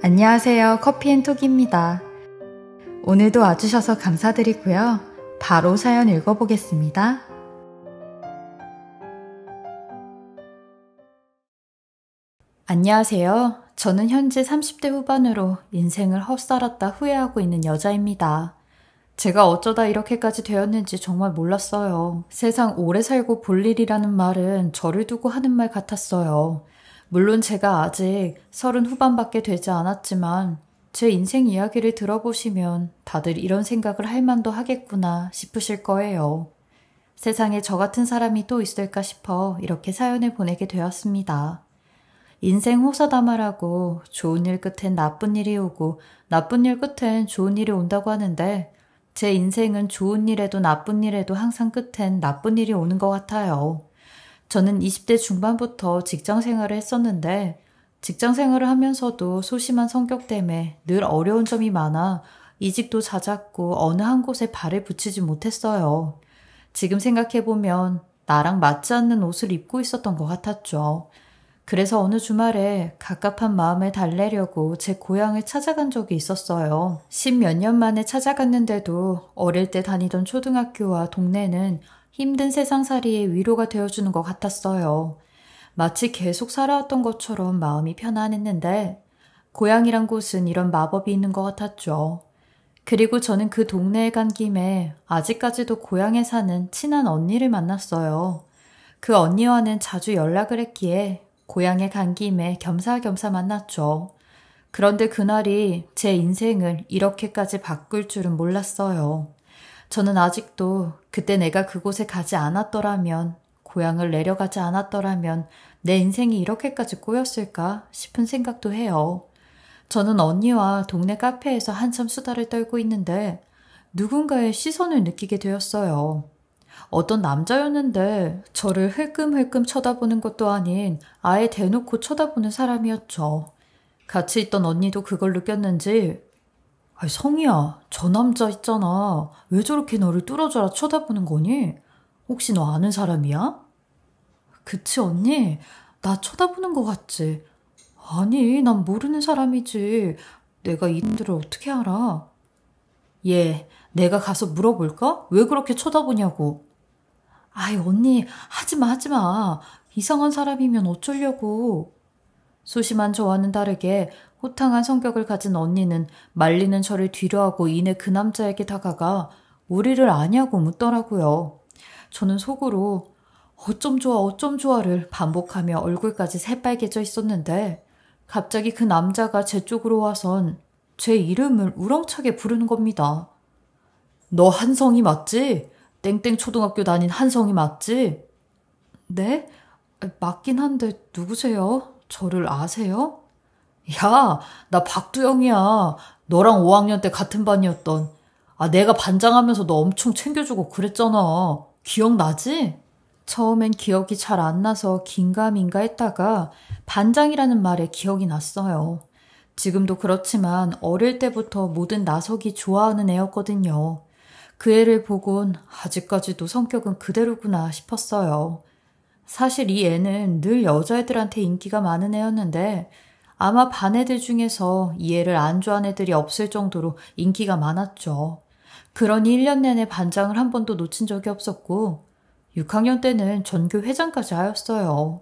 안녕하세요. 커피앤톡입니다. 오늘도 와주셔서 감사드리고요. 바로 사연 읽어보겠습니다. 안녕하세요. 저는 현재 30대 후반으로 인생을 헛살았다 후회하고 있는 여자입니다. 제가 어쩌다 이렇게까지 되었는지 정말 몰랐어요. 세상 오래 살고 볼 일이라는 말은 저를 두고 하는 말 같았어요. 물론 제가 아직 30 후반밖에 되지 않았지만 제 인생 이야기를 들어보시면 다들 이런 생각을 할 만도 하겠구나 싶으실 거예요. 세상에 저 같은 사람이 또 있을까 싶어 이렇게 사연을 보내게 되었습니다. 인생 호사다마라고 좋은 일 끝엔 나쁜 일이 오고 나쁜 일 끝엔 좋은 일이 온다고 하는데 제 인생은 좋은 일에도 나쁜 일에도 항상 끝엔 나쁜 일이 오는 것 같아요. 저는 20대 중반부터 직장 생활을 했었는데 직장 생활을 하면서도 소심한 성격 때문에 늘 어려운 점이 많아 이직도 잦았고 어느 한 곳에 발을 붙이지 못했어요. 지금 생각해보면 나랑 맞지 않는 옷을 입고 있었던 것 같았죠. 그래서 어느 주말에 갑갑한 마음을 달래려고 제 고향을 찾아간 적이 있었어요. 10몇 년 만에 찾아갔는데도 어릴 때 다니던 초등학교와 동네는 힘든 세상살이의 위로가 되어주는 것 같았어요. 마치 계속 살아왔던 것처럼 마음이 편안했는데 고향이란 곳은 이런 마법이 있는 것 같았죠. 그리고 저는 그 동네에 간 김에 아직까지도 고향에 사는 친한 언니를 만났어요. 그 언니와는 자주 연락을 했기에 고향에 간 김에 겸사겸사 만났죠. 그런데 그날이 제 인생을 이렇게까지 바꿀 줄은 몰랐어요. 저는 아직도 그때 내가 그곳에 가지 않았더라면, 고향을 내려가지 않았더라면 내 인생이 이렇게까지 꼬였을까 싶은 생각도 해요. 저는 언니와 동네 카페에서 한참 수다를 떨고 있는데 누군가의 시선을 느끼게 되었어요. 어떤 남자였는데 저를 흘끔흘끔 쳐다보는 것도 아닌 아예 대놓고 쳐다보는 사람이었죠. 같이 있던 언니도 그걸 느꼈는지 아이 성희야, 저 남자 있잖아. 왜 저렇게 너를 뚫어져라 쳐다보는 거니? 혹시 너 아는 사람이야? 그치 언니, 나 쳐다보는 거 같지? 아니, 난 모르는 사람이지. 내가 이분들을 어떻게 알아? 얘, 내가 가서 물어볼까? 왜 그렇게 쳐다보냐고. 아이 언니, 하지마. 이상한 사람이면 어쩌려고. 소심한 저와는 다르게 호탕한 성격을 가진 언니는 말리는 저를 뒤로하고 이내 그 남자에게 다가가 우리를 아냐고 묻더라고요. 저는 속으로 어쩜 좋아를 반복하며 얼굴까지 새빨개져 있었는데 갑자기 그 남자가 제 쪽으로 와선 제 이름을 우렁차게 부르는 겁니다. 너 한성이 맞지? 땡땡 초등학교 다닌 한성이 맞지? 네? 맞긴 한데 누구세요? 저를 아세요? 야, 나 박두영이야. 너랑 5학년 때 같은 반이었던. 내가 반장하면서 너 엄청 챙겨주고 그랬잖아. 기억나지? 처음엔 기억이 잘 안 나서 긴가민가 했다가 반장이라는 말에 기억이 났어요. 지금도 그렇지만 어릴 때부터 모든 나석이 좋아하는 애였거든요. 그 애를 보곤 아직까지도 성격은 그대로구나 싶었어요. 사실 이 애는 늘 여자애들한테 인기가 많은 애였는데 아마 반 애들 중에서 이 애를 안 좋아하는 애들이 없을 정도로 인기가 많았죠. 그러니 1년 내내 반장을 한 번도 놓친 적이 없었고 6학년 때는 전교 회장까지 하였어요.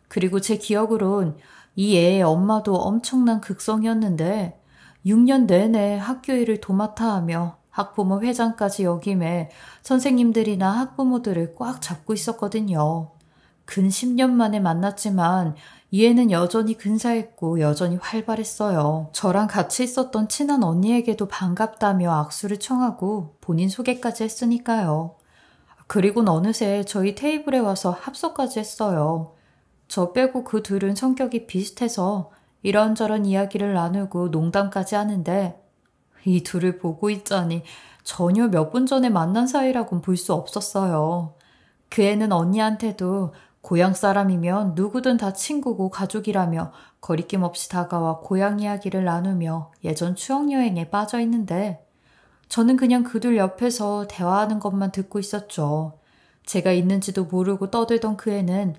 그리고 제 기억으론 이 애의 엄마도 엄청난 극성이었는데 6년 내내 학교 일을 도맡아 하며 학부모 회장까지 역임해 선생님들이나 학부모들을 꽉 잡고 있었거든요. 근 10년 만에 만났지만 이 애는 여전히 근사했고 여전히 활발했어요. 저랑 같이 있었던 친한 언니에게도 반갑다며 악수를 청하고 본인 소개까지 했으니까요. 그리고는 어느새 저희 테이블에 와서 합석까지 했어요. 저 빼고 그 둘은 성격이 비슷해서 이런저런 이야기를 나누고 농담까지 하는데 이 둘을 보고 있자니 전혀 몇 분 전에 만난 사이라고는 볼 수 없었어요. 그 애는 언니한테도 고향 사람이면 누구든 다 친구고 가족이라며 거리낌 없이 다가와 고향 이야기를 나누며 예전 추억 여행에 빠져 있는데 저는 그냥 그들 옆에서 대화하는 것만 듣고 있었죠. 제가 있는지도 모르고 떠들던 그 애는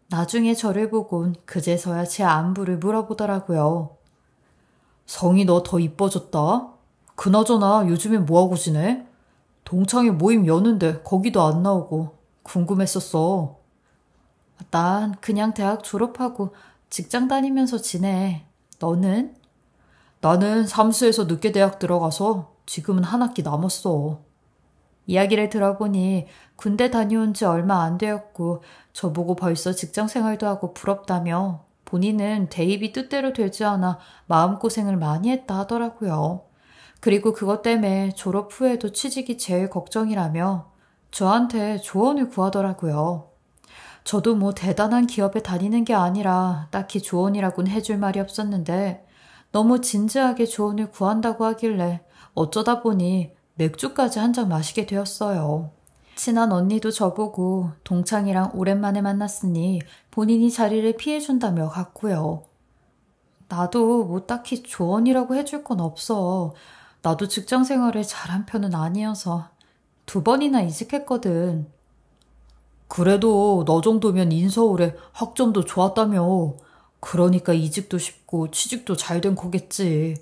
나중에 저를 보곤 그제서야 제 안부를 물어보더라고요. 성이 너 더 이뻐졌다. 그나저나 요즘엔 뭐하고 지내? 동창회 모임 여는데 거기도 안 나오고 궁금했었어. 난 그냥 대학 졸업하고 직장 다니면서 지내. 너는? 나는 삼수에서 늦게 대학 들어가서 지금은 한 학기 남았어. 이야기를 들어보니 군대 다녀온 지 얼마 안 되었고 저보고 벌써 직장 생활도 하고 부럽다며 본인은 대입이 뜻대로 되지 않아 마음고생을 많이 했다 하더라고요. 그리고 그것 때문에 졸업 후에도 취직이 제일 걱정이라며 저한테 조언을 구하더라고요. 저도 뭐 대단한 기업에 다니는 게 아니라 딱히 조언이라고는 해줄 말이 없었는데 너무 진지하게 조언을 구한다고 하길래 어쩌다 보니 맥주까지 한 잔 마시게 되었어요. 친한 언니도 저보고 동창이랑 오랜만에 만났으니 본인이 자리를 피해준다며 갔고요. 나도 뭐 딱히 조언이라고 해줄 건 없어. 나도 직장 생활을 잘한 편은 아니어서 2번이나 이직했거든. 그래도 너 정도면 인서울에 학점도 좋았다며. 그러니까 이직도 쉽고 취직도 잘 된 거겠지.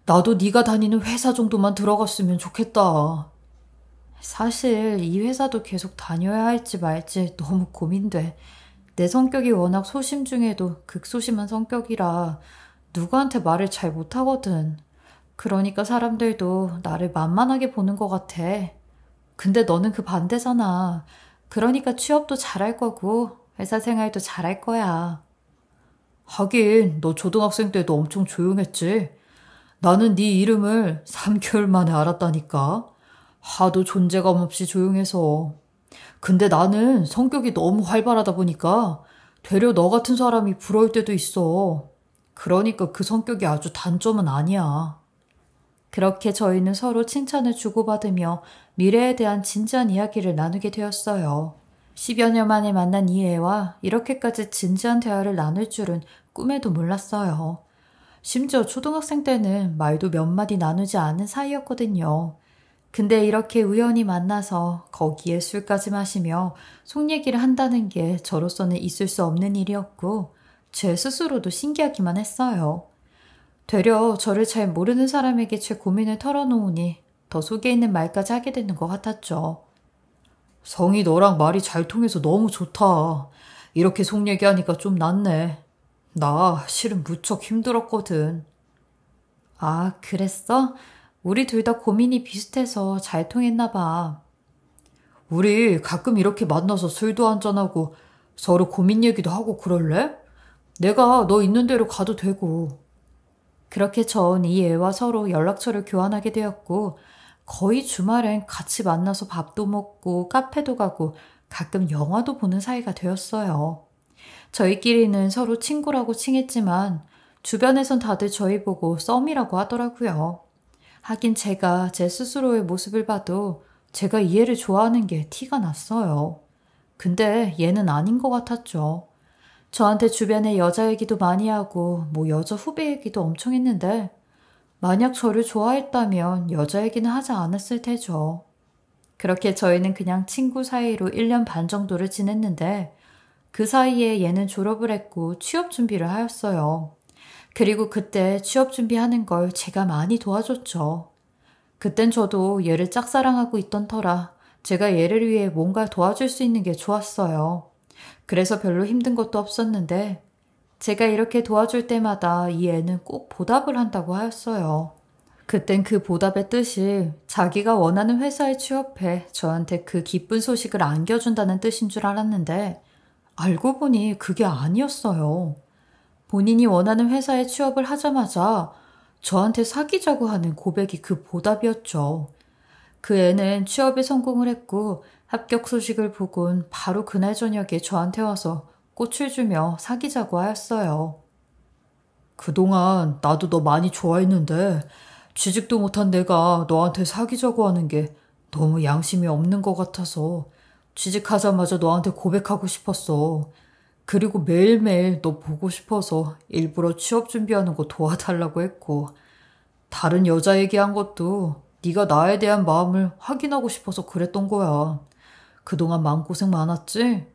나도 네가 다니는 회사 정도만 들어갔으면 좋겠다. 사실 이 회사도 계속 다녀야 할지 말지 너무 고민돼. 내 성격이 워낙 소심 중에도 극소심한 성격이라 누구한테 말을 잘 못하거든. 그러니까 사람들도 나를 만만하게 보는 것 같아. 근데 너는 그 반대잖아. 그러니까 취업도 잘할 거고 회사 생활도 잘할 거야. 하긴 너 초등학생 때도 엄청 조용했지. 나는 네 이름을 3개월 만에 알았다니까. 하도 존재감 없이 조용해서. 근데 나는 성격이 너무 활발하다 보니까 되려 너 같은 사람이 부러울 때도 있어. 그러니까 그 성격이 아주 단점은 아니야. 그렇게 저희는 서로 칭찬을 주고받으며 미래에 대한 진지한 이야기를 나누게 되었어요. 10여 년 만에 만난 이 애와 이렇게까지 진지한 대화를 나눌 줄은 꿈에도 몰랐어요. 심지어 초등학생 때는 말도 몇 마디 나누지 않은 사이였거든요. 근데 이렇게 우연히 만나서 거기에 술까지 마시며 속 얘기를 한다는 게 저로서는 있을 수 없는 일이었고 제 스스로도 신기하기만 했어요. 되려 저를 잘 모르는 사람에게 제 고민을 털어놓으니 더 속에 있는 말까지 하게 되는 것 같았죠. 성이 너랑 말이 잘 통해서 너무 좋다. 이렇게 속 얘기하니까 좀 낫네. 나 실은 무척 힘들었거든. 아, 그랬어? 우리 둘 다 고민이 비슷해서 잘 통했나 봐. 우리 가끔 이렇게 만나서 술도 한잔하고 서로 고민 얘기도 하고 그럴래? 내가 너 있는 대로 가도 되고. 그렇게 전 이 애와 서로 연락처를 교환하게 되었고 거의 주말엔 같이 만나서 밥도 먹고 카페도 가고 가끔 영화도 보는 사이가 되었어요. 저희끼리는 서로 친구라고 칭했지만 주변에선 다들 저희 보고 썸이라고 하더라고요. 하긴 제가 제 스스로의 모습을 봐도 제가 이 애를 좋아하는 게 티가 났어요. 근데 얘는 아닌 것 같았죠. 저한테 주변에 여자 얘기도 많이 하고 뭐 여자 후배 얘기도 엄청 했는데 만약 저를 좋아했다면 여자 얘기는 하지 않았을 테죠. 그렇게 저희는 그냥 친구 사이로 1년 반 정도를 지냈는데 그 사이에 얘는 졸업을 했고 취업 준비를 하였어요. 그리고 그때 취업 준비하는 걸 제가 많이 도와줬죠. 그땐 저도 얘를 짝사랑하고 있던 터라 제가 얘를 위해 뭔가 도와줄 수 있는 게 좋았어요. 그래서 별로 힘든 것도 없었는데 제가 이렇게 도와줄 때마다 이 애는 꼭 보답을 한다고 하였어요. 그땐 그 보답의 뜻이 자기가 원하는 회사에 취업해 저한테 그 기쁜 소식을 안겨준다는 뜻인 줄 알았는데 알고 보니 그게 아니었어요. 본인이 원하는 회사에 취업을 하자마자 저한테 사귀자고 하는 고백이 그 보답이었죠. 그 애는 취업에 성공을 했고 합격 소식을 보곤 바로 그날 저녁에 저한테 와서 꽃을 주며 사귀자고 하였어요. 그동안 나도 너 많이 좋아했는데 취직도 못한 내가 너한테 사귀자고 하는 게 너무 양심이 없는 것 같아서 취직하자마자 너한테 고백하고 싶었어. 그리고 매일매일 너 보고 싶어서 일부러 취업 준비하는 거 도와달라고 했고 다른 여자 얘기한 것도 네가 나에 대한 마음을 확인하고 싶어서 그랬던 거야. 그동안 마음고생 많았지?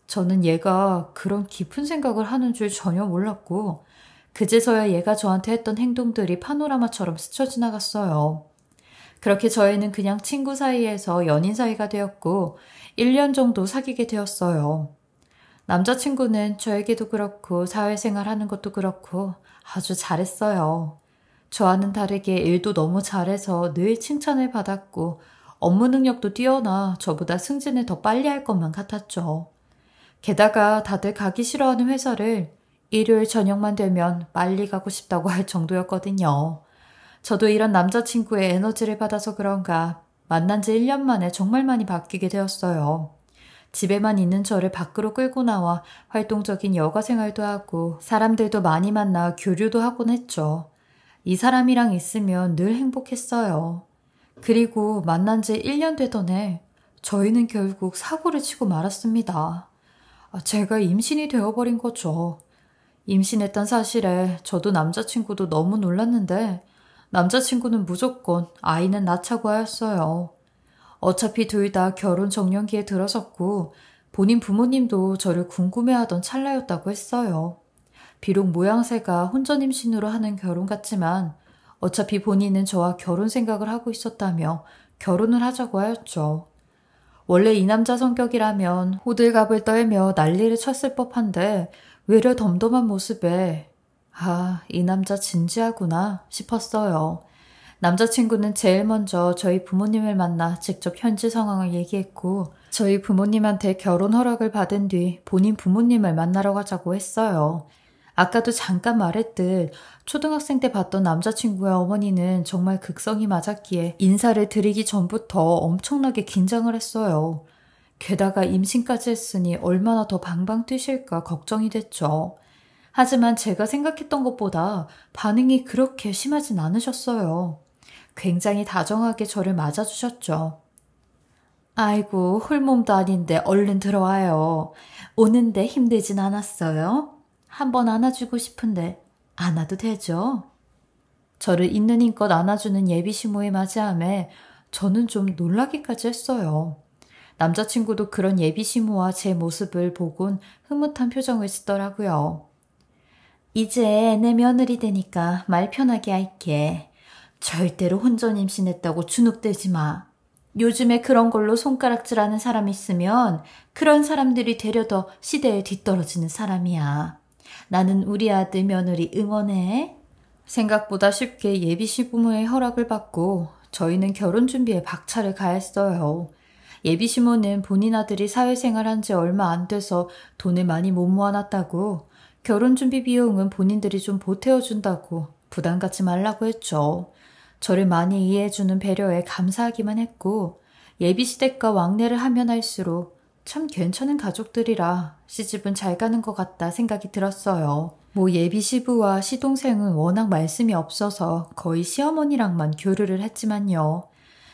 저는 얘가 그런 깊은 생각을 하는 줄 전혀 몰랐고 그제서야 얘가 저한테 했던 행동들이 파노라마처럼 스쳐 지나갔어요. 그렇게 저희는 그냥 친구 사이에서 연인 사이가 되었고 1년 정도 사귀게 되었어요. 남자친구는 저에게도 그렇고 사회생활 하는 것도 그렇고 아주 잘했어요. 저와는 다르게 일도 너무 잘해서 늘 칭찬을 받았고 업무 능력도 뛰어나 저보다 승진을 더 빨리 할 것만 같았죠. 게다가 다들 가기 싫어하는 회사를 일요일 저녁만 되면 빨리 가고 싶다고 할 정도였거든요. 저도 이런 남자친구의 에너지를 받아서 그런가 만난 지 1년 만에 정말 많이 바뀌게 되었어요. 집에만 있는 저를 밖으로 끌고 나와 활동적인 여가 생활도 하고 사람들도 많이 만나 교류도 하곤 했죠. 이 사람이랑 있으면 늘 행복했어요. 그리고 만난 지 1년 되던 해 저희는 결국 사고를 치고 말았습니다. 제가 임신이 되어버린 거죠. 임신했던 사실에 저도 남자친구도 너무 놀랐는데 남자친구는 무조건 아이는 낳자고 하였어요. 어차피 둘 다 결혼 정년기에 들어섰고 본인 부모님도 저를 궁금해하던 찰나였다고 했어요. 비록 모양새가 혼전 임신으로 하는 결혼 같지만 어차피 본인은 저와 결혼 생각을 하고 있었다며 결혼을 하자고 하였죠. 원래 이 남자 성격이라면 호들갑을 떨며 난리를 쳤을 법한데 외려 덤덤한 모습에 이 남자 진지하구나 싶었어요. 남자친구는 제일 먼저 저희 부모님을 만나 직접 현지 상황을 얘기했고 저희 부모님한테 결혼 허락을 받은 뒤 본인 부모님을 만나러 가자고 했어요. 아까도 잠깐 말했듯 초등학생 때 봤던 남자친구의 어머니는 정말 극성이 맞았기에 인사를 드리기 전부터 엄청나게 긴장을 했어요. 게다가 임신까지 했으니 얼마나 더 방방 뛰실까 걱정이 됐죠. 하지만 제가 생각했던 것보다 반응이 그렇게 심하진 않으셨어요. 굉장히 다정하게 저를 맞아주셨죠. 아이고, 홀몸도 아닌데 얼른 들어와요. 오는데 힘들진 않았어요? 한번 안아주고 싶은데 안아도 되죠? 저를 있는 힘껏 안아주는 예비 시모의 맞이함에 저는 좀 놀라기까지 했어요. 남자친구도 그런 예비 시모와 제 모습을 보곤 흐뭇한 표정을 짓더라고요. 이제 내 며느리 되니까 말 편하게 할게. 절대로 혼전 임신했다고 주눅들지 마. 요즘에 그런 걸로 손가락질하는 사람 있으면 그런 사람들이 되려 더 시대에 뒤떨어지는 사람이야. 나는 우리 아들 며느리 응원해. 생각보다 쉽게 예비 시부모의 허락을 받고 저희는 결혼 준비에 박차를 가했어요. 예비 시모는 본인 아들이 사회생활한 지 얼마 안 돼서 돈을 많이 못 모아놨다고 결혼 준비 비용은 본인들이 좀 보태어준다고 부담 갖지 말라고 했죠. 저를 많이 이해해주는 배려에 감사하기만 했고 예비 시댁과 왕래를 하면 할수록 참 괜찮은 가족들이라 시집은 잘 가는 것 같다 생각이 들었어요. 예비 시부와 시동생은 워낙 말씀이 없어서 거의 시어머니랑만 교류를 했지만요.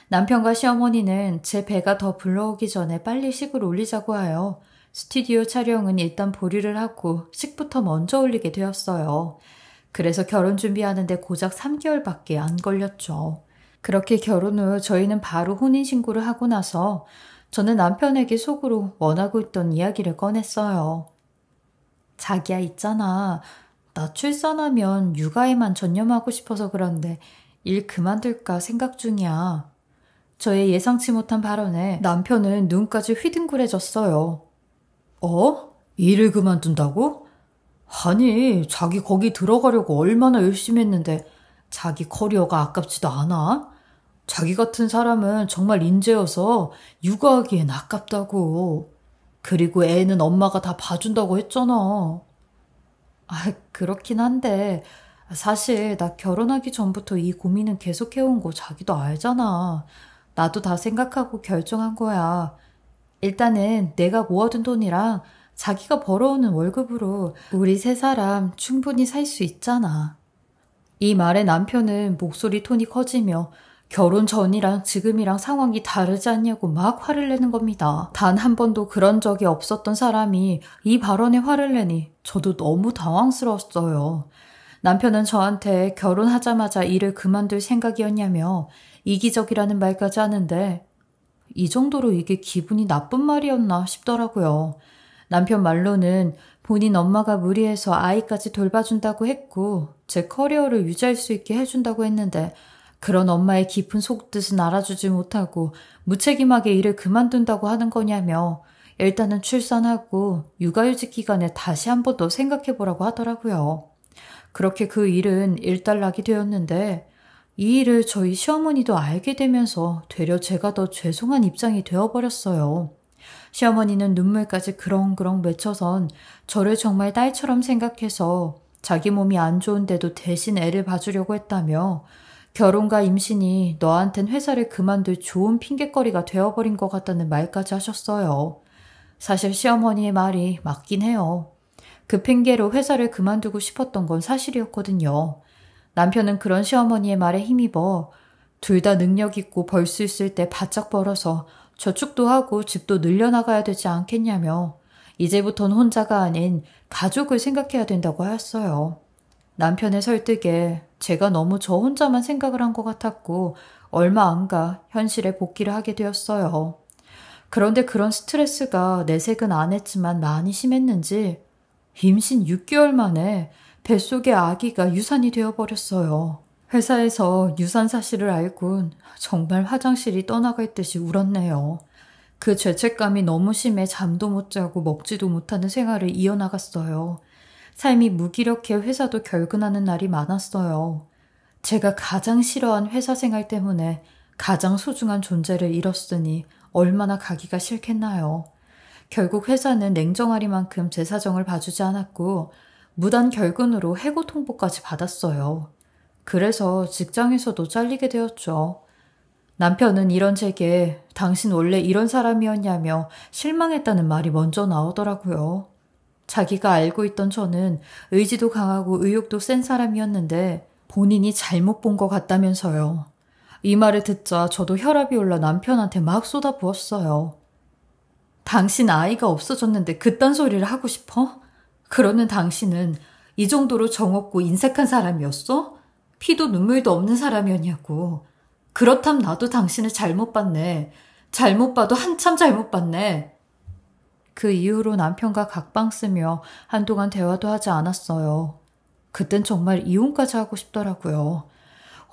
남편과 시어머니는 제 배가 더 불러오기 전에 빨리 식을 올리자고 하여 스튜디오 촬영은 일단 보류를 하고 식부터 먼저 올리게 되었어요. 그래서 결혼 준비하는데 고작 3개월밖에 안 걸렸죠. 그렇게 결혼 후 저희는 바로 혼인신고를 하고 나서 저는 남편에게 속으로 원하고 있던 이야기를 꺼냈어요. 자기야 있잖아. 나 출산하면 육아에만 전념하고 싶어서 그런데 일 그만둘까 생각 중이야. 저의 예상치 못한 발언에 남편은 눈까지 휘둥그레졌어요. 일을 그만둔다고? 아니, 자기 거기 들어가려고 얼마나 열심히 했는데 자기 커리어가 아깝지도 않아? 자기 같은 사람은 정말 인재여서 육아하기엔 아깝다고. 그리고 애는 엄마가 다 봐준다고 했잖아. 그렇긴 한데 사실 나 결혼하기 전부터 이 고민은 계속 해온 거 자기도 알잖아. 나도 다 생각하고 결정한 거야. 일단은 내가 모아둔 돈이랑 자기가 벌어오는 월급으로 우리 세 사람 충분히 살 수 있잖아. 이 말에 남편은 목소리 톤이 커지며 결혼 전이랑 지금이랑 상황이 다르지 않냐고 막 화를 내는 겁니다. 단 한 번도 그런 적이 없었던 사람이 이 발언에 화를 내니 저도 너무 당황스러웠어요. 남편은 저한테 결혼하자마자 일을 그만둘 생각이었냐며 이기적이라는 말까지 하는데 이 정도로 이게 기분이 나쁜 말이었나 싶더라고요. 남편 말로는 본인 엄마가 무리해서 아이까지 돌봐준다고 했고 제 커리어를 유지할 수 있게 해준다고 했는데 그런 엄마의 깊은 속뜻은 알아주지 못하고 무책임하게 일을 그만둔다고 하는 거냐며 일단은 출산하고 육아휴직 기간에 다시 한 번 더 생각해보라고 하더라고요. 그렇게 그 일은 일단락이 되었는데 이 일을 저희 시어머니도 알게 되면서 되려 제가 더 죄송한 입장이 되어버렸어요. 시어머니는 눈물까지 그렁그렁 맺혀선 저를 정말 딸처럼 생각해서 자기 몸이 안 좋은데도 대신 애를 봐주려고 했다며 결혼과 임신이 너한텐 회사를 그만둘 좋은 핑곗거리가 되어버린 것 같다는 말까지 하셨어요. 사실 시어머니의 말이 맞긴 해요. 그 핑계로 회사를 그만두고 싶었던 건 사실이었거든요. 남편은 그런 시어머니의 말에 힘입어 둘 다 능력 있고 벌 수 있을 때 바짝 벌어서 저축도 하고 집도 늘려나가야 되지 않겠냐며 이제부터는 혼자가 아닌 가족을 생각해야 된다고 하였어요. 남편의 설득에 제가 너무 저 혼자만 생각을 한 것 같았고 얼마 안 가 현실에 복귀를 하게 되었어요. 그런데 그런 스트레스가 내색은 안 했지만 많이 심했는지 임신 6개월 만에 뱃속의 아기가 유산이 되어버렸어요. 회사에서 유산 사실을 알곤 정말 화장실이 떠나갈 듯이 울었네요. 그 죄책감이 너무 심해 잠도 못 자고 먹지도 못하는 생활을 이어나갔어요. 삶이 무기력해 회사도 결근하는 날이 많았어요. 제가 가장 싫어한 회사 생활 때문에 가장 소중한 존재를 잃었으니 얼마나 가기가 싫겠나요. 결국 회사는 냉정하리만큼 제 사정을 봐주지 않았고 무단 결근으로 해고 통보까지 받았어요. 그래서 직장에서도 잘리게 되었죠. 남편은 이런 제게 당신 원래 이런 사람이었냐며 실망했다는 말이 먼저 나오더라고요. 자기가 알고 있던 저는 의지도 강하고 의욕도 센 사람이었는데 본인이 잘못 본 것 같다면서요. 이 말을 듣자 저도 혈압이 올라 남편한테 막 쏟아부었어요. 당신 아이가 없어졌는데 그딴 소리를 하고 싶어? 그러는 당신은 이 정도로 정없고 인색한 사람이었어? 피도 눈물도 없는 사람이었냐고. 그렇다면 나도 당신을 잘못 봤네. 잘못 봐도 한참 잘못 봤네. 그 이후로 남편과 각방 쓰며 한동안 대화도 하지 않았어요. 그땐 정말 이혼까지 하고 싶더라고요.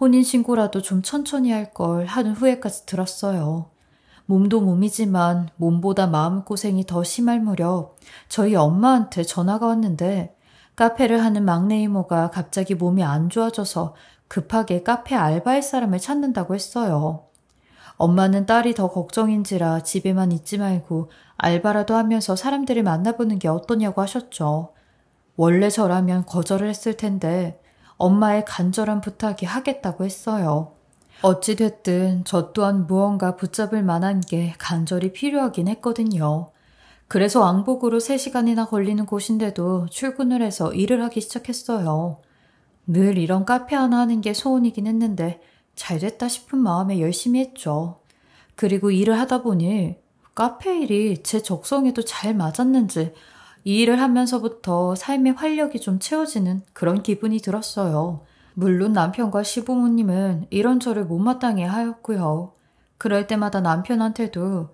혼인신고라도 좀 천천히 할 걸 하는 후회까지 들었어요. 몸도 몸이지만 몸보다 마음고생이 더 심할 무렵 저희 엄마한테 전화가 왔는데 카페를 하는 막내 이모가 갑자기 몸이 안 좋아져서 급하게 카페 알바할 사람을 찾는다고 했어요. 엄마는 딸이 더 걱정인지라 집에만 있지 말고 알바라도 하면서 사람들을 만나보는 게 어떠냐고 하셨죠. 원래 저라면 거절을 했을 텐데 엄마의 간절한 부탁이 하겠다고 했어요. 어찌됐든 저 또한 무언가 붙잡을 만한 게 간절히 필요하긴 했거든요. 그래서 왕복으로 3시간이나 걸리는 곳인데도 출근을 해서 일을 하기 시작했어요. 늘 이런 카페 하나 하는 게 소원이긴 했는데 잘 됐다 싶은 마음에 열심히 했죠. 그리고 일을 하다 보니 카페 일이 제 적성에도 잘 맞았는지 이 일을 하면서부터 삶의 활력이 좀 채워지는 그런 기분이 들었어요. 물론 남편과 시부모님은 이런 저를 못마땅해 하였고요. 그럴 때마다 남편한테도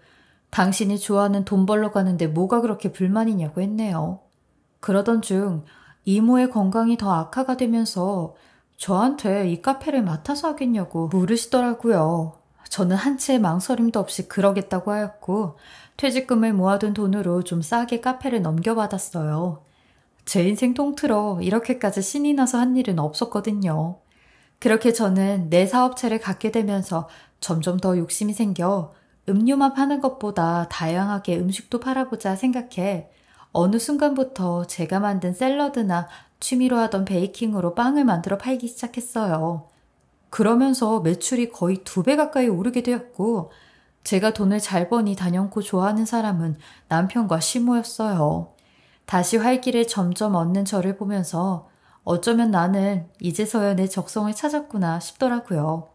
당신이 좋아하는 돈 벌러 가는데 뭐가 그렇게 불만이냐고 했네요. 그러던 중 이모의 건강이 더 악화가 되면서 저한테 이 카페를 맡아서 하겠냐고 물으시더라고요. 저는 한치의 망설임도 없이 그러겠다고 하였고 퇴직금을 모아둔 돈으로 좀 싸게 카페를 넘겨받았어요. 제 인생 통틀어 이렇게까지 신이 나서 한 일은 없었거든요. 그렇게 저는 내 사업체를 갖게 되면서 점점 더 욕심이 생겨 음료만 파는 것보다 다양하게 음식도 팔아보자 생각해 어느 순간부터 제가 만든 샐러드나 취미로 하던 베이킹으로 빵을 만들어 팔기 시작했어요. 그러면서 매출이 거의 2배 가까이 오르게 되었고 제가 돈을 잘 버니 단연코 좋아하는 사람은 남편과 시모였어요. 다시 활기를 점점 얻는 저를 보면서 어쩌면 나는 이제서야 내 적성을 찾았구나 싶더라고요.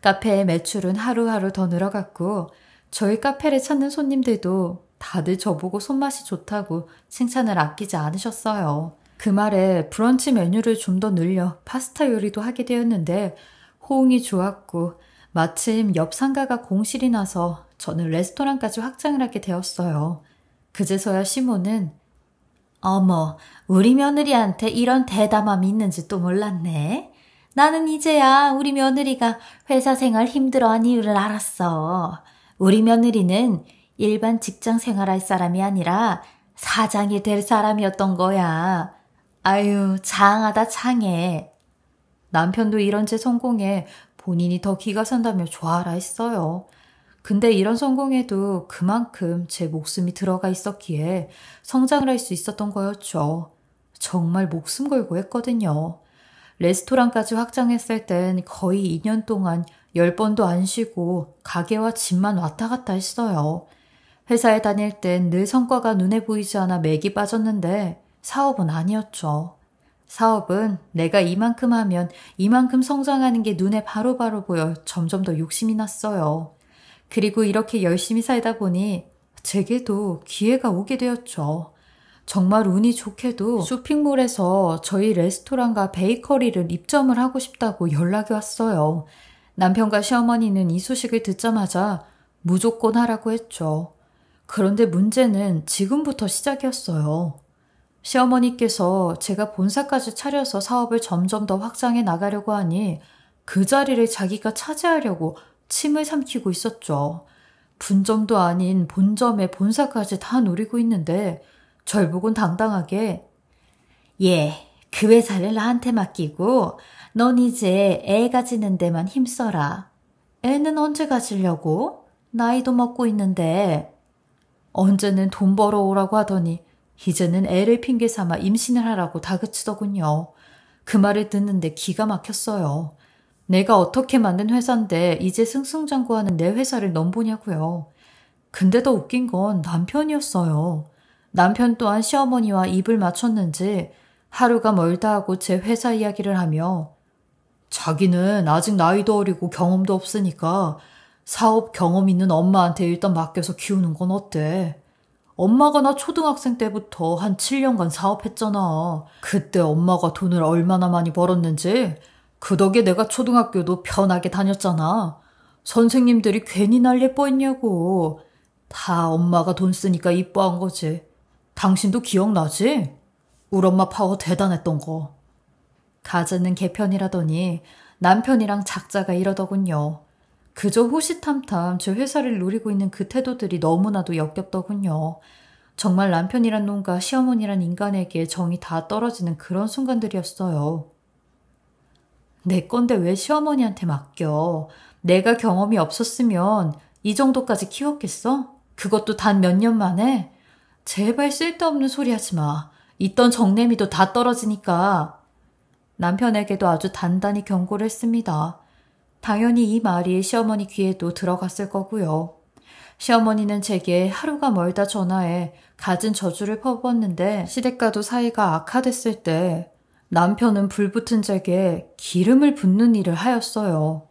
카페의 매출은 하루하루 더 늘어갔고 저희 카페를 찾는 손님들도 다들 저보고 손맛이 좋다고 칭찬을 아끼지 않으셨어요. 그 말에 브런치 메뉴를 좀 더 늘려 파스타 요리도 하게 되었는데 호응이 좋았고 마침 옆 상가가 공실이 나서 저는 레스토랑까지 확장을 하게 되었어요. 그제서야 시모는 어머, 우리 며느리한테 이런 대담함이 있는지 또 몰랐네. 나는 이제야 우리 며느리가 회사 생활 힘들어한 이유를 알았어. 우리 며느리는 일반 직장 생활할 사람이 아니라 사장이 될 사람이었던 거야. 아유, 장하다 장해. 남편도 이런 제 성공에 본인이 더 기가 산다며 좋아라 했어요. 근데 이런 성공에도 그만큼 제 목숨이 들어가 있었기에 성장을 할 수 있었던 거였죠. 정말 목숨 걸고 했거든요. 레스토랑까지 확장했을 땐 거의 2년 동안 10번도 안 쉬고 가게와 집만 왔다 갔다 했어요. 회사에 다닐 땐 늘 성과가 눈에 보이지 않아 맥이 빠졌는데 사업은 아니었죠. 사업은 내가 이만큼 하면 이만큼 성장하는 게 눈에 바로바로 보여 점점 더 욕심이 났어요. 그리고 이렇게 열심히 살다 보니 제게도 기회가 오게 되었죠. 정말 운이 좋게도 쇼핑몰에서 저희 레스토랑과 베이커리를 입점을 하고 싶다고 연락이 왔어요. 남편과 시어머니는 이 소식을 듣자마자 무조건 하라고 했죠. 그런데 문제는 지금부터 시작이었어요. 시어머니께서 제가 본사까지 차려서 사업을 점점 더 확장해 나가려고 하니 그 자리를 자기가 차지하려고 침을 삼키고 있었죠. 분점도 아닌 본점에 본사까지 다 노리고 있는데 절 보곤 당당하게 예, 그 회사를 나한테 맡기고 넌 이제 애 가지는 데만 힘써라. 애는 언제 가지려고? 나이도 먹고 있는데. 언제는 돈 벌어오라고 하더니 이제는 애를 핑계 삼아 임신을 하라고 다그치더군요. 그 말을 듣는데 기가 막혔어요. 내가 어떻게 만든 회사인데 이제 승승장구하는 내 회사를 넘보냐고요. 근데 더 웃긴 건 남편이었어요. 남편 또한 시어머니와 입을 맞췄는지 하루가 멀다 하고 제 회사 이야기를 하며 자기는 아직 나이도 어리고 경험도 없으니까 사업 경험 있는 엄마한테 일단 맡겨서 키우는 건 어때? 엄마가 나 초등학생 때부터 한 7년간 사업했잖아. 그때 엄마가 돈을 얼마나 많이 벌었는지 그 덕에 내가 초등학교도 편하게 다녔잖아. 선생님들이 괜히 날 예뻐했냐고. 다 엄마가 돈 쓰니까 이뻐한 거지. 당신도 기억나지? 우리 엄마 파워 대단했던 거. 가재는 개편이라더니 남편이랑 작자가 이러더군요. 그저 호시탐탐 제 회사를 노리고 있는 그 태도들이 너무나도 역겹더군요. 정말 남편이란 놈과 시어머니란 인간에게 정이 다 떨어지는 그런 순간들이었어요. 내 건데 왜 시어머니한테 맡겨? 내가 경험이 없었으면 이 정도까지 키웠겠어? 그것도 단 몇 년 만에? 제발 쓸데없는 소리 하지 마. 있던 정내미도 다 떨어지니까. 남편에게도 아주 단단히 경고를 했습니다. 당연히 이 말이 시어머니 귀에도 들어갔을 거고요. 시어머니는 제게 하루가 멀다 전화해 갖은 저주를 퍼부었는데 시댁과도 사이가 악화됐을 때 남편은 불붙은 제게 기름을 붓는 일을 하였어요.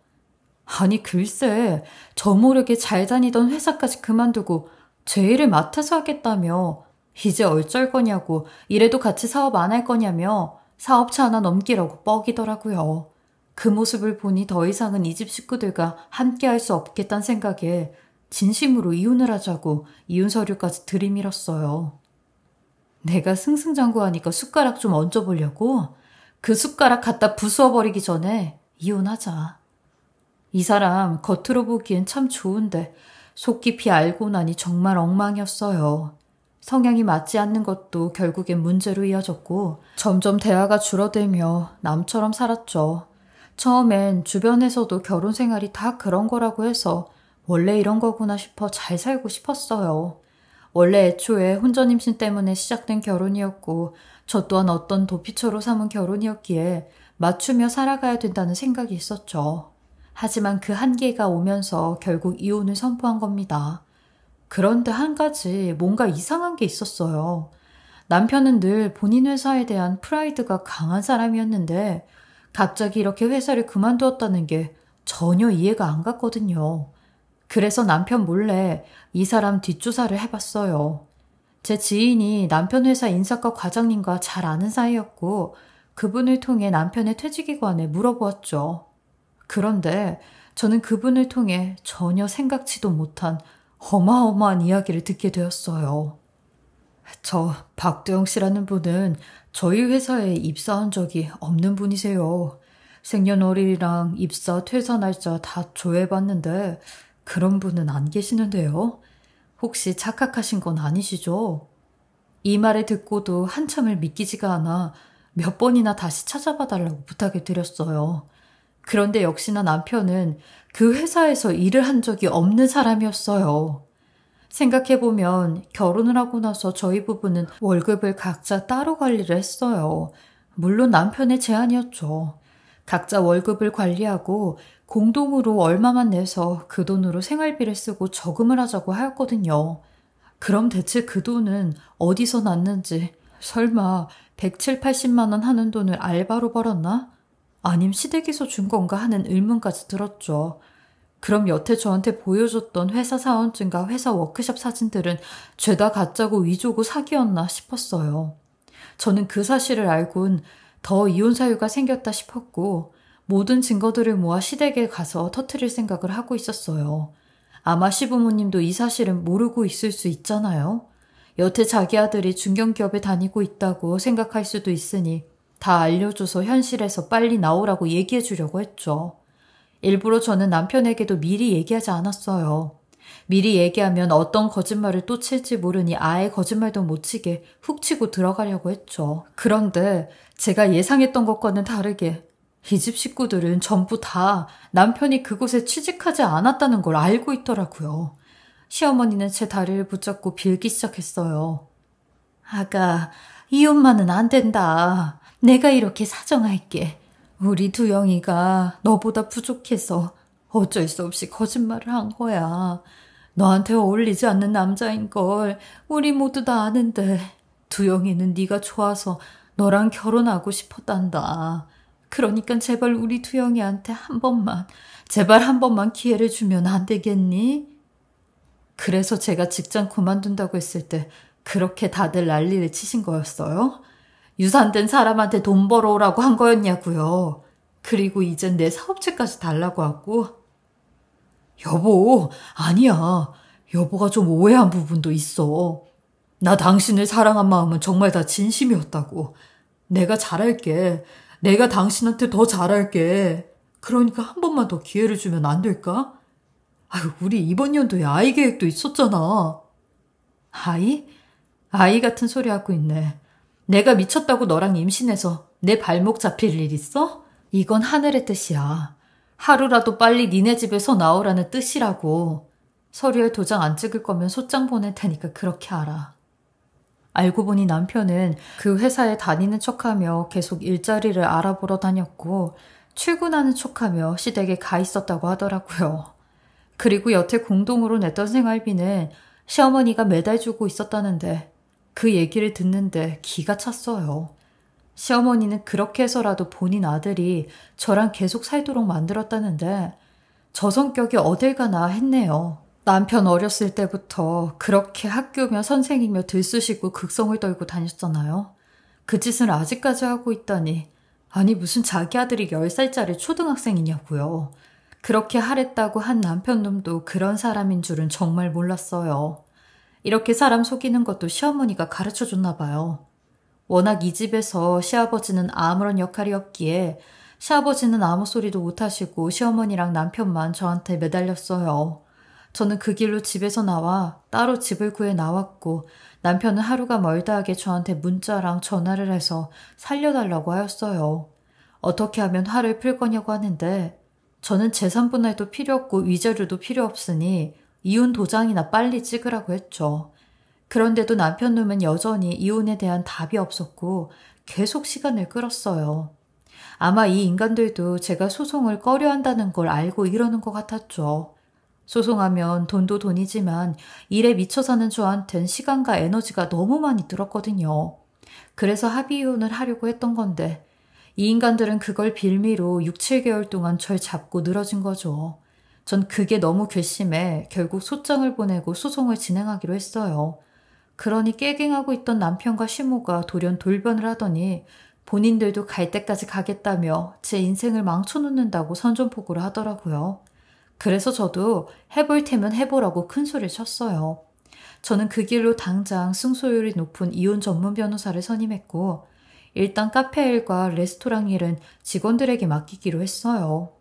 아니 글쎄 저 모르게 잘 다니던 회사까지 그만두고 제 일을 맡아서 하겠다며 이제 어쩔 거냐고 이래도 같이 사업 안 할 거냐며 사업차 하나 넘기라고 뻐기더라고요. 그 모습을 보니 더 이상은 이 집 식구들과 함께 할 수 없겠다는 생각에 진심으로 이혼을 하자고 이혼 서류까지 들이밀었어요. 내가 승승장구하니까 숟가락 좀 얹어보려고? 그 숟가락 갖다 부수어버리기 전에 이혼하자. 이 사람 겉으로 보기엔 참 좋은데 속 깊이 알고 나니 정말 엉망이었어요. 성향이 맞지 않는 것도 결국엔 문제로 이어졌고 점점 대화가 줄어들며 남처럼 살았죠. 처음엔 주변에서도 결혼 생활이 다 그런 거라고 해서 원래 이런 거구나 싶어 잘 살고 싶었어요. 원래 애초에 혼전 임신 때문에 시작된 결혼이었고 저 또한 어떤 도피처로 삼은 결혼이었기에 맞추며 살아가야 된다는 생각이 있었죠. 하지만 그 한계가 오면서 결국 이혼을 선포한 겁니다. 그런데 한 가지 뭔가 이상한 게 있었어요. 남편은 늘 본인 회사에 대한 프라이드가 강한 사람이었는데 갑자기 이렇게 회사를 그만두었다는 게 전혀 이해가 안 갔거든요. 그래서 남편 몰래 이 사람 뒷조사를 해봤어요. 제 지인이 남편 회사 인사과 과장님과 잘 아는 사이였고 그분을 통해 남편의 퇴직에 관해 물어보았죠. 그런데 저는 그분을 통해 전혀 생각지도 못한 어마어마한 이야기를 듣게 되었어요. 저 박두영 씨라는 분은 저희 회사에 입사한 적이 없는 분이세요. 생년월일이랑 입사 퇴사 날짜 다 조회해봤는데 그런 분은 안 계시는데요. 혹시 착각하신 건 아니시죠? 이 말을 듣고도 한참을 믿기지가 않아 몇 번이나 다시 찾아봐달라고 부탁을 드렸어요. 그런데 역시나 남편은 그 회사에서 일을 한 적이 없는 사람이었어요. 생각해보면 결혼을 하고 나서 저희 부부는 월급을 각자 따로 관리를 했어요. 물론 남편의 제안이었죠. 각자 월급을 관리하고 공동으로 얼마만 내서 그 돈으로 생활비를 쓰고 저금을 하자고 하였거든요. 그럼 대체 그 돈은 어디서 났는지, 설마 107, 80만 원 하는 돈을 알바로 벌었나? 아님 시댁에서 준 건가 하는 의문까지 들었죠. 그럼 여태 저한테 보여줬던 회사 사원증과 회사 워크숍 사진들은 죄다 가짜고 위조고 사기였나 싶었어요. 저는 그 사실을 알곤 더 이혼 사유가 생겼다 싶었고 모든 증거들을 모아 시댁에 가서 터뜨릴 생각을 하고 있었어요. 아마 시부모님도 이 사실은 모르고 있을 수 있잖아요. 여태 자기 아들이 중견기업에 다니고 있다고 생각할 수도 있으니 다 알려줘서 현실에서 빨리 나오라고 얘기해 주려고 했죠. 일부러 저는 남편에게도 미리 얘기하지 않았어요. 미리 얘기하면 어떤 거짓말을 또 칠지 모르니 아예 거짓말도 못 치게 훅 치고 들어가려고 했죠. 그런데 제가 예상했던 것과는 다르게 이 집 식구들은 전부 다 남편이 그곳에 취직하지 않았다는 걸 알고 있더라고요. 시어머니는 제 다리를 붙잡고 빌기 시작했어요. 아가, 이혼만은 안 된다. 내가 이렇게 사정할게. 우리 두영이가 너보다 부족해서 어쩔 수 없이 거짓말을 한 거야. 너한테 어울리지 않는 남자인 걸 우리 모두 다 아는데 두영이는 네가 좋아서 너랑 결혼하고 싶었단다. 그러니까 제발 우리 두영이한테 제발 한 번만 기회를 주면 안 되겠니? 그래서 제가 직장 그만둔다고 했을 때 그렇게 다들 난리를 치신 거였어요? 유산된 사람한테 돈 벌어오라고 한 거였냐고요. 그리고 이젠 내 사업체까지 달라고 하고. 여보, 아니야. 여보가 좀 오해한 부분도 있어. 나 당신을 사랑한 마음은 정말 다 진심이었다고. 내가 잘할게. 내가 당신한테 더 잘할게. 그러니까 한 번만 더 기회를 주면 안 될까? 아유, 우리 이번 연도에 아이 계획도 있었잖아. 아이? 아이 같은 소리 하고 있네. 내가 미쳤다고 너랑 임신해서 내 발목 잡힐 일 있어? 이건 하늘의 뜻이야. 하루라도 빨리 니네 집에서 나오라는 뜻이라고. 서류에 도장 안 찍을 거면 소장 보낼 테니까 그렇게 알아. 알고 보니 남편은 그 회사에 다니는 척하며 계속 일자리를 알아보러 다녔고 출근하는 척하며 시댁에 가 있었다고 하더라고요. 그리고 여태 공동으로 냈던 생활비는 시어머니가 매달 주고 있었다는데 그 얘기를 듣는데 기가 찼어요. 시어머니는 그렇게 해서라도 본인 아들이 저랑 계속 살도록 만들었다는데 저 성격이 어딜 가나 했네요. 남편 어렸을 때부터 그렇게 학교며 선생이며 들쑤시고 극성을 떨고 다녔잖아요. 그 짓을 아직까지 하고 있다니. 아니 무슨 자기 아들이 10살짜리 초등학생이냐고요. 그렇게 하랬다고 한 남편놈도 그런 사람인 줄은 정말 몰랐어요. 이렇게 사람 속이는 것도 시어머니가 가르쳐줬나 봐요. 워낙 이 집에서 시아버지는 아무런 역할이 없기에 시아버지는 아무 소리도 못하시고 시어머니랑 남편만 저한테 매달렸어요. 저는 그 길로 집에서 나와 따로 집을 구해 나왔고 남편은 하루가 멀다 하게 저한테 문자랑 전화를 해서 살려달라고 하였어요. 어떻게 하면 화를 풀 거냐고 하는데 저는 재산분할도 필요 없고 위자료도 필요 없으니 이혼 도장이나 빨리 찍으라고 했죠. 그런데도 남편 놈은 여전히 이혼에 대한 답이 없었고 계속 시간을 끌었어요. 아마 이 인간들도 제가 소송을 꺼려한다는 걸 알고 이러는 것 같았죠. 소송하면 돈도 돈이지만 일에 미쳐 사는 저한텐 시간과 에너지가 너무 많이 들었거든요. 그래서 합의 이혼을 하려고 했던 건데 이 인간들은 그걸 빌미로 6, 7개월 동안 절 잡고 늘어진 거죠. 전 그게 너무 괘씸해 결국 소장을 보내고 소송을 진행하기로 했어요. 그러니 깨갱하고 있던 남편과 시모가 돌연 돌변을 하더니 본인들도 갈 때까지 가겠다며 제 인생을 망쳐놓는다고 선전포고를 하더라고요. 그래서 저도 해볼 테면 해보라고 큰 소리를 쳤어요. 저는 그 길로 당장 승소율이 높은 이혼 전문 변호사를 선임했고 일단 카페 일과 레스토랑 일은 직원들에게 맡기기로 했어요.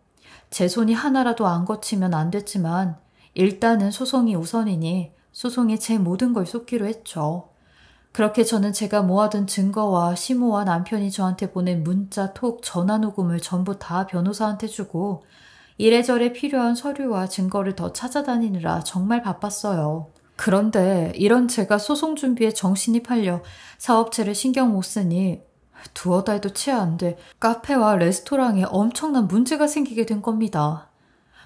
제 손이 하나라도 안 거치면 안 됐지만 일단은 소송이 우선이니 소송에 제 모든 걸 쏟기로 했죠. 그렇게 저는 제가 모아둔 증거와 시모와 남편이 저한테 보낸 문자, 톡, 전화 녹음을 전부 다 변호사한테 주고 이래저래 필요한 서류와 증거를 더 찾아다니느라 정말 바빴어요. 그런데 이런 제가 소송 준비에 정신이 팔려 사업체를 신경 못 쓰니 두어 달도 채 안 돼 카페와 레스토랑에 엄청난 문제가 생기게 된 겁니다.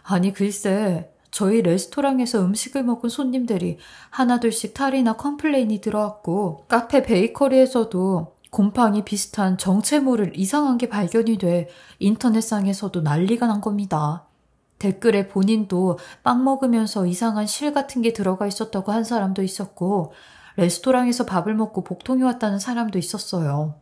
아니 글쎄 저희 레스토랑에서 음식을 먹은 손님들이 하나둘씩 탈이나 컴플레인이 들어왔고 카페 베이커리에서도 곰팡이 비슷한 정체모를 이상한 게 발견이 돼 인터넷상에서도 난리가 난 겁니다. 댓글에 본인도 빵 먹으면서 이상한 실 같은 게 들어가 있었다고 한 사람도 있었고 레스토랑에서 밥을 먹고 복통이 왔다는 사람도 있었어요.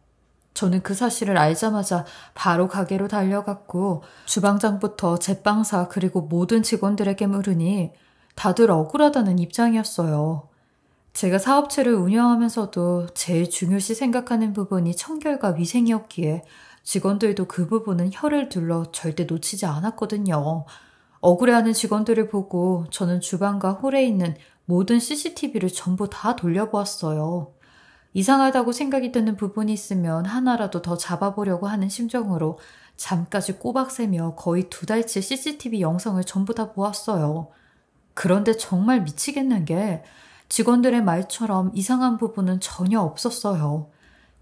저는 그 사실을 알자마자 바로 가게로 달려갔고 주방장부터 제빵사 그리고 모든 직원들에게 물으니 다들 억울하다는 입장이었어요. 제가 사업체를 운영하면서도 제일 중요시 생각하는 부분이 청결과 위생이었기에 직원들도 그 부분은 혀를 둘러 절대 놓치지 않았거든요. 억울해하는 직원들을 보고 저는 주방과 홀에 있는 모든 CCTV를 전부 다 돌려보았어요. 이상하다고 생각이 드는 부분이 있으면 하나라도 더 잡아보려고 하는 심정으로 잠까지 꼬박 새며 거의 2달치 CCTV 영상을 전부 다 보았어요. 그런데 정말 미치겠는 게 직원들의 말처럼 이상한 부분은 전혀 없었어요.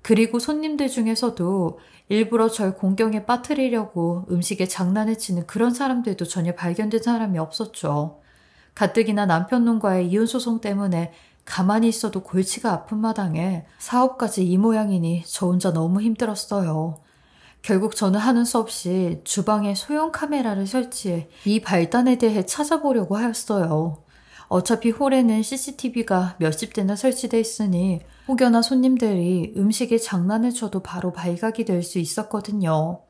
그리고 손님들 중에서도 일부러 절 공경에 빠뜨리려고 음식에 장난을 치는 그런 사람들도 전혀 발견된 사람이 없었죠. 가뜩이나 남편놈과의 이혼소송 때문에 가만히 있어도 골치가 아픈 마당에 사업까지 이 모양이니 저 혼자 너무 힘들었어요. 결국 저는 하는 수 없이 주방에 소형 카메라를 설치해 이 발단에 대해 찾아보려고 하였어요. 어차피 홀에는 CCTV가 몇십 대나 설치돼 있으니 혹여나 손님들이 음식에 장난을 쳐도 바로 발각이 될 수 있었거든요.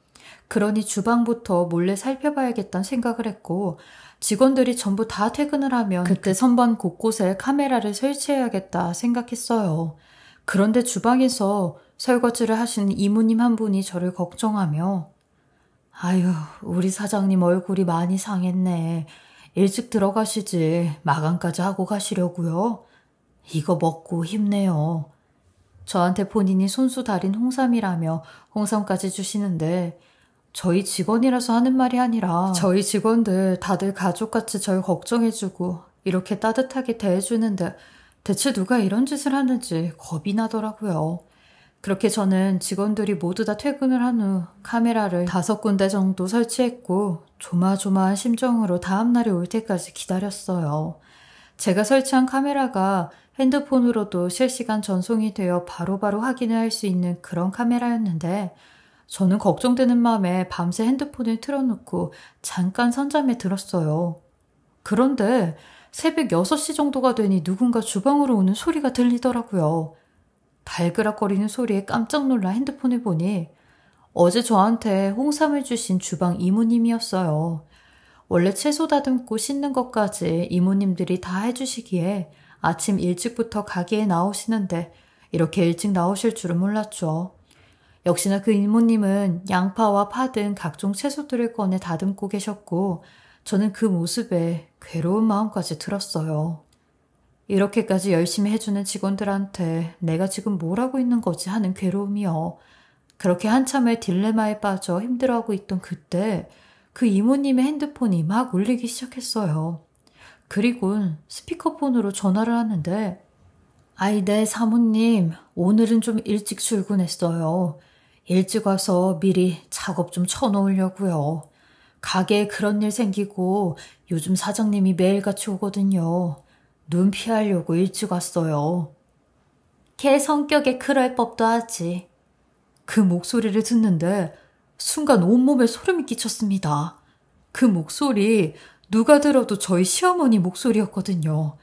그러니 주방부터 몰래 살펴봐야겠다는 생각을 했고 직원들이 전부 다 퇴근을 하면 그때 선반 곳곳에 카메라를 설치해야겠다 생각했어요. 그런데 주방에서 설거지를 하시는 이모님 한 분이 저를 걱정하며 아유, 우리 사장님 얼굴이 많이 상했네. 일찍 들어가시지 마감까지 하고 가시려고요. 이거 먹고 힘내요. 저한테 본인이 손수 달인 홍삼이라며 홍삼까지 주시는데 저희 직원이라서 하는 말이 아니라 저희 직원들 다들 가족같이 절 걱정해주고 이렇게 따뜻하게 대해주는데 대체 누가 이런 짓을 하는지 겁이 나더라고요. 그렇게 저는 직원들이 모두 다 퇴근을 한 후 카메라를 5군데 정도 설치했고 조마조마한 심정으로 다음날이 올 때까지 기다렸어요. 제가 설치한 카메라가 핸드폰으로도 실시간 전송이 되어 바로바로 확인을 할 수 있는 그런 카메라였는데 저는 걱정되는 마음에 밤새 핸드폰을 틀어놓고 잠깐 선잠에 들었어요. 그런데 새벽 6시 정도가 되니 누군가 주방으로 오는 소리가 들리더라고요. 달그락거리는 소리에 깜짝 놀라 핸드폰을 보니 어제 저한테 홍삼을 주신 주방 이모님이었어요. 원래 채소 다듬고 씻는 것까지 이모님들이 다 해주시기에 아침 일찍부터 가게에 나오시는데 이렇게 일찍 나오실 줄은 몰랐죠. 역시나 그 이모님은 양파와 파 등 각종 채소들을 꺼내 다듬고 계셨고 저는 그 모습에 괴로운 마음까지 들었어요. 이렇게까지 열심히 해주는 직원들한테 내가 지금 뭘 하고 있는 거지 하는 괴로움이요. 그렇게 한참을 딜레마에 빠져 힘들어하고 있던 그때 그 이모님의 핸드폰이 막 울리기 시작했어요. 그리곤 스피커폰으로 전화를 하는데 아이 네 사모님 오늘은 좀 일찍 출근했어요. 일찍 와서 미리 작업 좀 쳐놓으려고요. 가게에 그런 일 생기고 요즘 사장님이 매일같이 오거든요. 눈 피하려고 일찍 왔어요. 걔 성격에 그럴 법도 하지. 그 목소리를 듣는데 순간 온몸에 소름이 끼쳤습니다. 그 목소리 누가 들어도 저희 시어머니 목소리였거든요.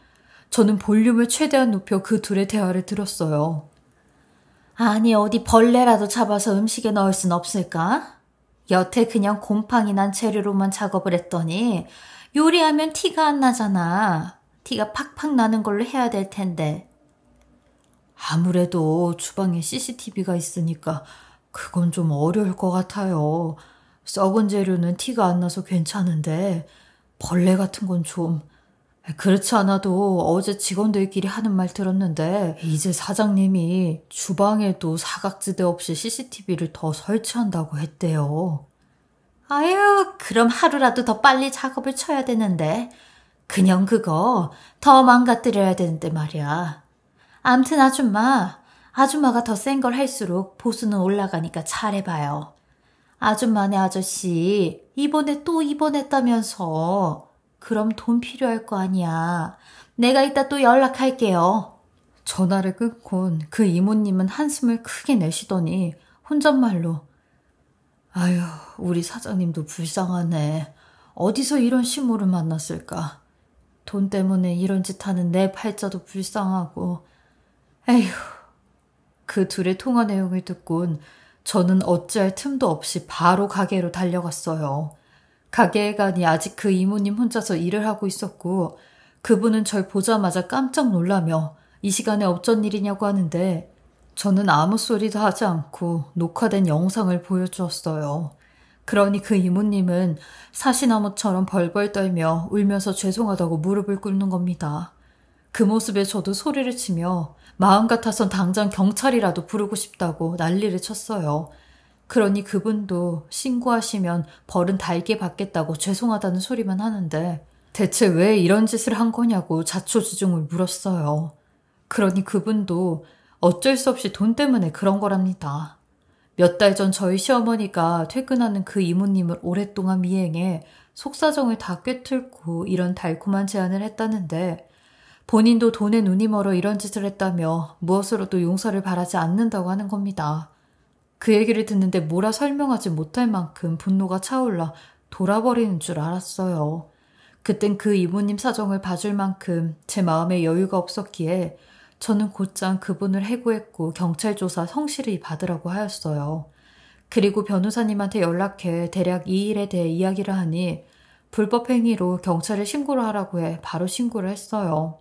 저는 볼륨을 최대한 높여 그 둘의 대화를 들었어요. 아니 어디 벌레라도 잡아서 음식에 넣을 순 없을까? 여태 그냥 곰팡이 난 재료로만 작업을 했더니 요리하면 티가 안 나잖아. 티가 팍팍 나는 걸로 해야 될 텐데. 아무래도 주방에 CCTV가 있으니까 그건 좀 어려울 것 같아요. 썩은 재료는 티가 안 나서 괜찮은데 벌레 같은 건 좀... 그렇지 않아도 어제 직원들끼리 하는 말 들었는데 이제 사장님이 주방에도 사각지대 없이 CCTV를 더 설치한다고 했대요. 아유, 그럼 하루라도 더 빨리 작업을 쳐야 되는데 그냥 그거 더 망가뜨려야 되는데 말이야. 암튼 아줌마가 더 센 걸 할수록 보수는 올라가니까 잘해봐요. 아줌마네 아저씨 이번에 또 입원했다면서. 그럼 돈 필요할 거 아니야. 내가 이따 또 연락할게요. 전화를 끊곤 그 이모님은 한숨을 크게 내쉬더니 혼잣말로 아유, 우리 사장님도 불쌍하네. 어디서 이런 시모를 만났을까. 돈 때문에 이런 짓 하는 내 팔자도 불쌍하고. 에휴. 그 둘의 통화 내용을 듣곤 저는 어찌할 틈도 없이 바로 가게로 달려갔어요. 가게에 가니 아직 그 이모님 혼자서 일을 하고 있었고 그분은 절 보자마자 깜짝 놀라며 이 시간에 어쩐 일이냐고 하는데 저는 아무 소리도 하지 않고 녹화된 영상을 보여주었어요. 그러니 그 이모님은 사시나무처럼 벌벌 떨며 울면서 죄송하다고 무릎을 꿇는 겁니다. 그 모습에 저도 소리를 치며 마음 같아선 당장 경찰이라도 부르고 싶다고 난리를 쳤어요. 그러니 그분도 신고하시면 벌은 달게 받겠다고 죄송하다는 소리만 하는데 대체 왜 이런 짓을 한 거냐고 자초지종을 물었어요. 그러니 그분도 어쩔 수 없이 돈 때문에 그런 거랍니다. 몇 달 전 저희 시어머니가 퇴근하는 그 이모님을 오랫동안 미행해 속사정을 다 꿰뚫고 이런 달콤한 제안을 했다는데 본인도 돈에 눈이 멀어 이런 짓을 했다며 무엇으로도 용서를 바라지 않는다고 하는 겁니다. 그 얘기를 듣는데 뭐라 설명하지 못할 만큼 분노가 차올라 돌아버리는 줄 알았어요. 그땐 그 이모님 사정을 봐줄 만큼 제 마음에 여유가 없었기에 저는 곧장 그분을 해고했고 경찰 조사 성실히 받으라고 하였어요. 그리고 변호사님한테 연락해 대략 이 일에 대해 이야기를 하니 불법 행위로 경찰에 신고를 하라고 해 바로 신고를 했어요.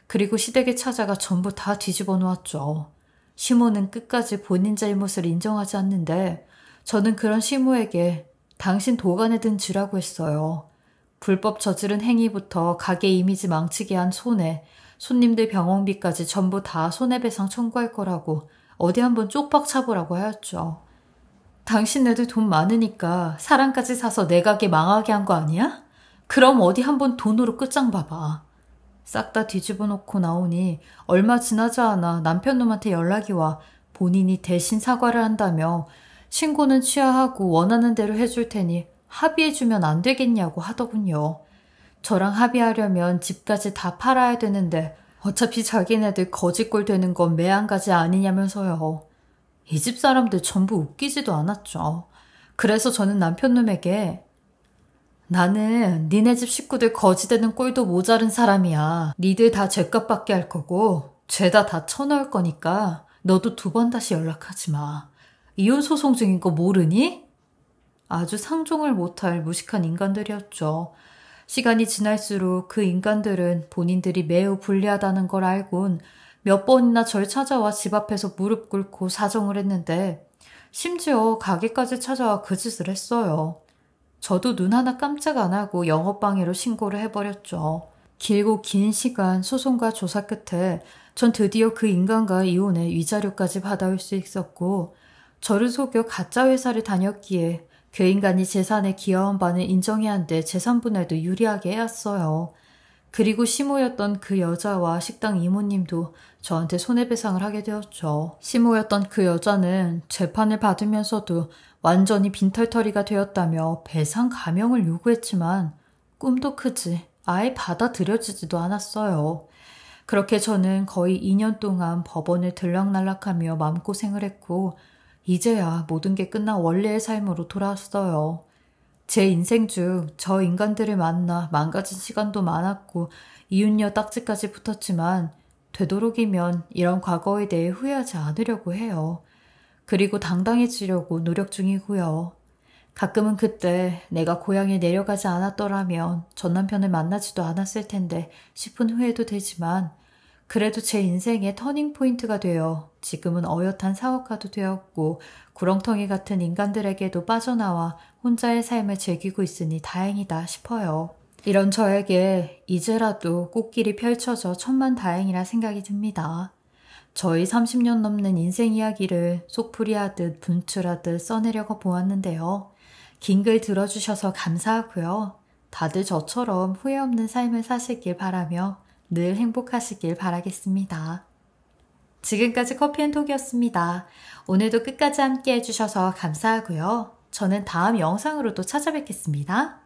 그리고 시댁에 찾아가 전부 다 뒤집어 놓았죠. 시모는 끝까지 본인 잘못을 인정하지 않는데 저는 그런 시모에게 당신 도간에 든 쥐라고 했어요. 불법 저지른 행위부터 가게 이미지 망치게 한 손해, 손님들 병원비까지 전부 다 손해배상 청구할 거라고 어디 한번 쪽박 차보라고 하였죠. 당신네들 돈 많으니까 사람까지 사서 내 가게 망하게 한 거 아니야? 그럼 어디 한번 돈으로 끝장 봐봐. 싹 다 뒤집어 놓고 나오니 얼마 지나지 않아 남편 놈한테 연락이 와 본인이 대신 사과를 한다며 신고는 취하하고 원하는 대로 해줄 테니 합의해주면 안 되겠냐고 하더군요. 저랑 합의하려면 집까지 다 팔아야 되는데 어차피 자기네들 거지꼴 되는 건 매한가지 아니냐면서요. 이 집 사람들 전부 웃기지도 않았죠. 그래서 저는 남편 놈에게 나는 니네 집 식구들 거지되는 꼴도 모자른 사람이야. 니들 다 죗값 받게 할 거고 죄다 다 쳐넣을 거니까 너도 2번 다시 연락하지 마. 이혼 소송 중인 거 모르니? 아주 상종을 못할 무식한 인간들이었죠. 시간이 지날수록 그 인간들은 본인들이 매우 불리하다는 걸 알곤 몇 번이나 절 찾아와 집 앞에서 무릎 꿇고 사정을 했는데 심지어 가게까지 찾아와 그 짓을 했어요. 저도 눈 하나 깜짝 안 하고 영업방해로 신고를 해버렸죠. 길고 긴 시간 소송과 조사 끝에 전 드디어 그 인간과 이혼해 위자료까지 받아올 수 있었고 저를 속여 가짜 회사를 다녔기에 그 인간이 재산에 기여한 바는 인정해야 한데 재산분할도 유리하게 해왔어요. 그리고 시모였던 그 여자와 식당 이모님도 저한테 손해배상을 하게 되었죠. 시모였던 그 여자는 재판을 받으면서도 완전히 빈털터리가 되었다며 배상 감형을 요구했지만 꿈도 크지 아예 받아들여지지도 않았어요. 그렇게 저는 거의 2년 동안 법원을 들락날락하며 마음고생을 했고 이제야 모든 게 끝난 원래의 삶으로 돌아왔어요. 제 인생 중 저 인간들을 만나 망가진 시간도 많았고 이웃녀 딱지까지 붙었지만 되도록이면 이런 과거에 대해 후회하지 않으려고 해요. 그리고 당당해지려고 노력 중이고요. 가끔은 그때 내가 고향에 내려가지 않았더라면 전 남편을 만나지도 않았을 텐데 싶은 후회도 되지만 그래도 제 인생의 터닝포인트가 되어 지금은 어엿한 사업가도 되었고 구렁텅이 같은 인간들에게도 빠져나와 혼자의 삶을 즐기고 있으니 다행이다 싶어요. 이런 저에게 이제라도 꽃길이 펼쳐져 천만다행이라 생각이 듭니다. 저희 30년 넘는 인생 이야기를 속풀이하듯 분출하듯 써내려고 보았는데요. 긴 글 들어주셔서 감사하고요. 다들 저처럼 후회 없는 삶을 사시길 바라며 늘 행복하시길 바라겠습니다. 지금까지 커피앤톡이었습니다. 오늘도 끝까지 함께 해주셔서 감사하고요. 저는 다음 영상으로 또 찾아뵙겠습니다.